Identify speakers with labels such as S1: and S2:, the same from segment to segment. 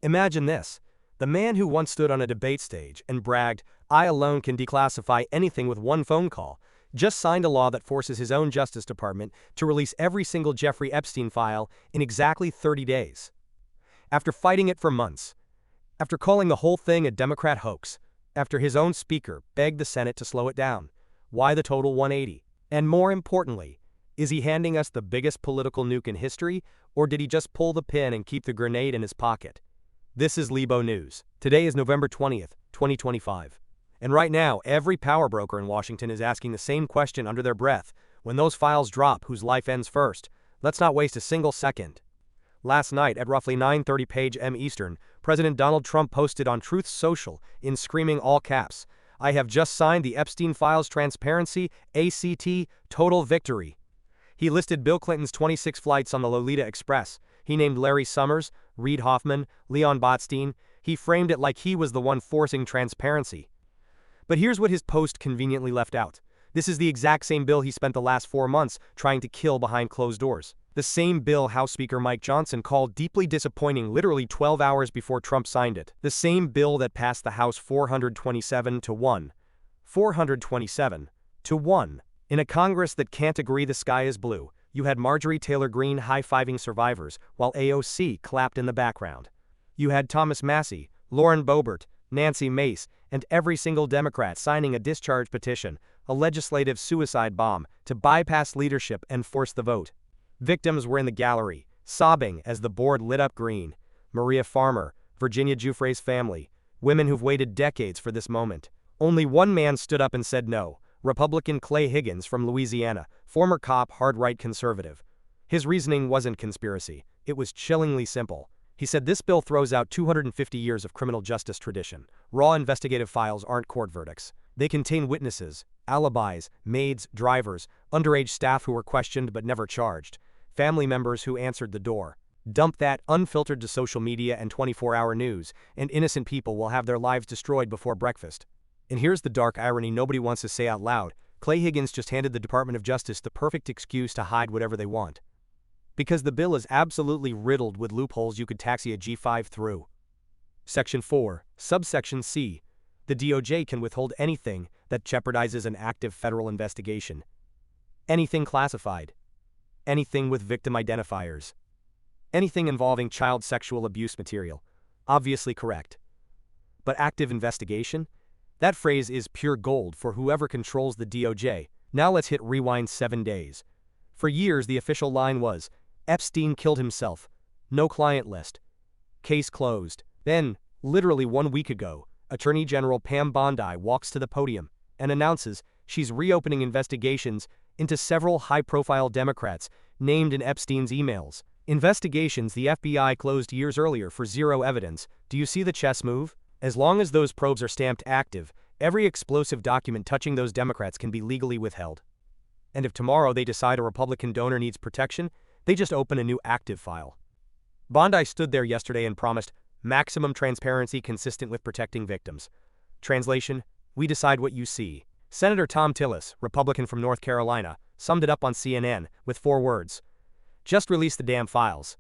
S1: Imagine this. The man who once stood on a debate stage and bragged, "I alone can declassify anything with one phone call," just signed a law that forces his own Justice Department to release every single Jeffrey Epstein file in exactly 30 days. After fighting it for months, after calling the whole thing a Democrat hoax, after his own speaker begged the Senate to slow it down, why the total 180? And more importantly, is he handing us the biggest political nuke in history, or did he just pull the pin and keep the grenade in his pocket? This is Libo News. Today is November 20th, 2025. And right now, every power broker in Washington is asking the same question under their breath. When those files drop, whose life ends first? Let's not waste a single second. Last night at roughly 9:30 p.m. Eastern, President Donald Trump posted on Truth Social in screaming all caps, "I have just signed the Epstein Files Transparency Act, total victory." He listed Bill Clinton's 26 flights on the Lolita Express. He named Larry Summers, Reid Hoffman, Leon Botstein. He framed it like he was the one forcing transparency. But here's what his post conveniently left out. This is the exact same bill he spent the last 4 months trying to kill behind closed doors. The same bill House Speaker Mike Johnson called deeply disappointing literally 12 hours before Trump signed it. The same bill that passed the House 427 to 1. 427 to 1. In a Congress that can't agree the sky is blue, you had Marjorie Taylor Greene high-fiving survivors while AOC clapped in the background. You had Thomas Massie, Lauren Boebert, Nancy Mace, and every single Democrat signing a discharge petition, a legislative suicide bomb, to bypass leadership and force the vote. Victims were in the gallery, sobbing as the board lit up green. Maria Farmer, Virginia Giuffre's family, women who've waited decades for this moment. Only one man stood up and said no, Republican Clay Higgins from Louisiana, former cop, hard-right conservative. His reasoning wasn't conspiracy, it was chillingly simple. He said this bill throws out 250 years of criminal justice tradition. Raw investigative files aren't court verdicts. They contain witnesses, alibis, maids, drivers, underage staff who were questioned but never charged, family members who answered the door. Dump that unfiltered to social media and 24-hour news, and innocent people will have their lives destroyed before breakfast. And here's the dark irony nobody wants to say out loud. Clay Higgins just handed the Department of Justice the perfect excuse to hide whatever they want. Because the bill is absolutely riddled with loopholes you could taxi a G5 through. Section 4, subsection C. The DOJ can withhold anything that jeopardizes an active federal investigation. Anything classified. Anything with victim identifiers. Anything involving child sexual abuse material. Obviously correct. But active investigation? That phrase is pure gold for whoever controls the DOJ. Now let's hit rewind 7 days. For years the official line was, Epstein killed himself. No client list. Case closed. Then, literally 1 week ago, Attorney General Pam Bondi walks to the podium and announces she's reopening investigations into several high-profile Democrats named in Epstein's emails. Investigations the FBI closed years earlier for zero evidence. Do you see the chess move? As long as those probes are stamped active, every explosive document touching those Democrats can be legally withheld. And if tomorrow they decide a Republican donor needs protection, they just open a new active file. Bondi stood there yesterday and promised maximum transparency consistent with protecting victims. Translation, we decide what you see. Senator Tom Tillis, Republican from North Carolina, summed it up on CNN with 4 words. Just release the damn files.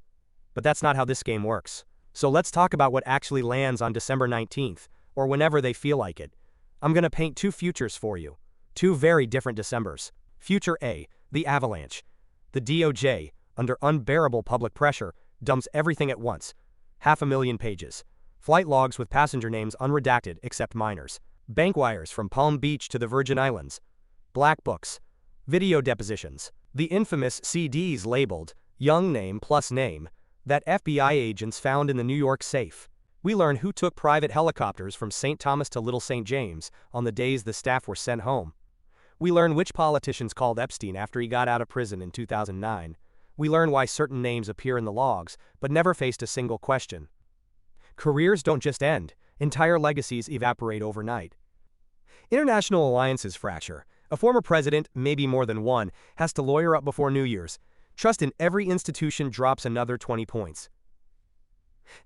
S1: But that's not how this game works. So let's talk about what actually lands on December 19th, or whenever they feel like it. I'm gonna paint 2 futures for you. 2 very different Decembers. Future A, the Avalanche. The DOJ, under unbearable public pressure, dumps everything at once. 500,000 pages. Flight logs with passenger names unredacted except minors. Bank wires from Palm Beach to the Virgin Islands. Black books. Video depositions. The infamous CDs labeled, young name plus name, that FBI agents found in the New York safe. We learn who took private helicopters from St. Thomas to Little St. James on the days the staff were sent home. We learn which politicians called Epstein after he got out of prison in 2009. We learn why certain names appear in the logs, but never faced a single question. Careers don't just end, entire legacies evaporate overnight. International alliances fracture. A former president, maybe more than one, has to lawyer up before New Year's. Trust in every institution drops another 20 points.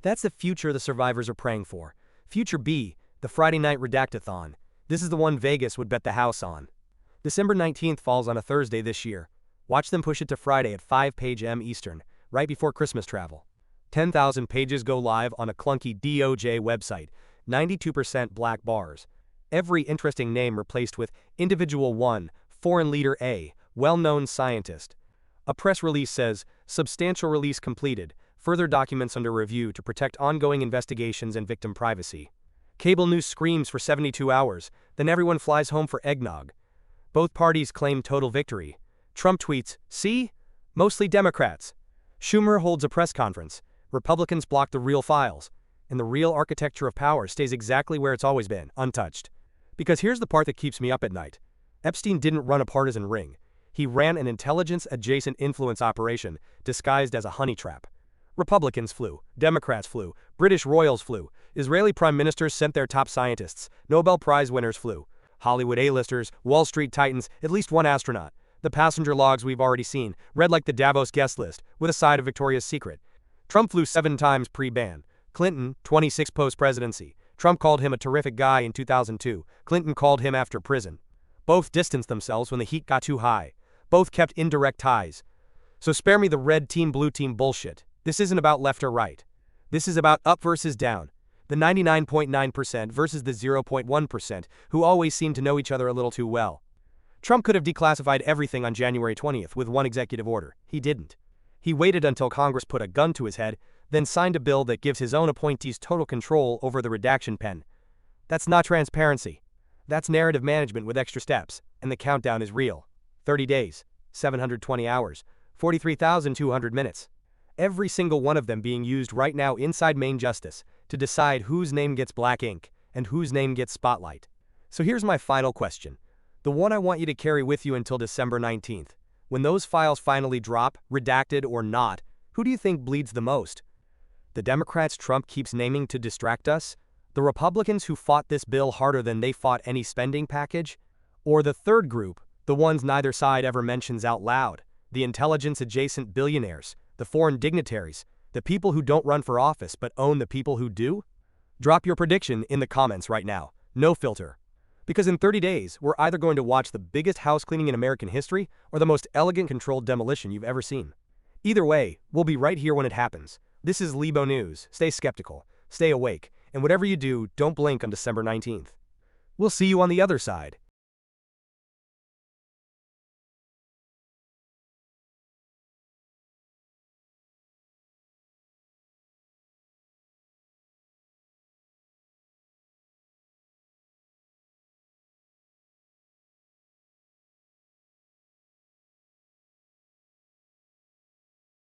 S1: That's the future the survivors are praying for. Future B, the Friday night redactathon. This is the one Vegas would bet the house on. December 19th falls on a Thursday this year. Watch them push it to Friday at 5 p.m. Eastern, right before Christmas travel. 10,000 pages go live on a clunky DOJ website, 92% black bars. Every interesting name replaced with Individual 1, Foreign Leader A, well-known scientist. A press release says, substantial release completed, further documents under review to protect ongoing investigations and victim privacy. Cable news screams for 72 hours, then everyone flies home for eggnog. Both parties claim total victory. Trump tweets, "See? Mostly Democrats." Schumer holds a press conference. Republicans block the real files. And the real architecture of power stays exactly where it's always been, untouched. Because here's the part that keeps me up at night. Epstein didn't run a partisan ring. He ran an intelligence-adjacent influence operation disguised as a honey trap. Republicans flew, Democrats flew, British royals flew, Israeli prime ministers sent their top scientists, Nobel Prize winners flew, Hollywood A-listers, Wall Street titans, at least one astronaut. The passenger logs we've already seen, read like the Davos guest list, with a side of Victoria's Secret. Trump flew 7 times pre-ban. Clinton, 26 post-presidency. Trump called him a terrific guy in 2002. Clinton called him after prison. Both distanced themselves when the heat got too high. Both kept indirect ties. So spare me the red team blue team bullshit. This isn't about left or right. This is about up versus down. The 99.9% versus the 0.1% who always seem to know each other a little too well. Trump could have declassified everything on January 20th with one executive order. He didn't. He waited until Congress put a gun to his head, then signed a bill that gives his own appointees total control over the redaction pen. That's not transparency. That's narrative management with extra steps, and the countdown is real. 30 days, 720 hours, 43,200 minutes. Every single one of them being used right now inside Main Justice to decide whose name gets black ink and whose name gets spotlight. So here's my final question. The one I want you to carry with you until December 19th. When those files finally drop, redacted or not, who do you think bleeds the most? The Democrats Trump keeps naming to distract us? The Republicans who fought this bill harder than they fought any spending package? Or the third group, the ones neither side ever mentions out loud, the intelligence-adjacent billionaires, the foreign dignitaries, the people who don't run for office but own the people who do? Drop your prediction in the comments right now. No filter. Because in 30 days, we're either going to watch the biggest house cleaning in American history or the most elegant controlled demolition you've ever seen. Either way, we'll be right here when it happens. This is Libo News. Stay skeptical, stay awake, and whatever you do, don't blink on December 19th. We'll see you on the other side.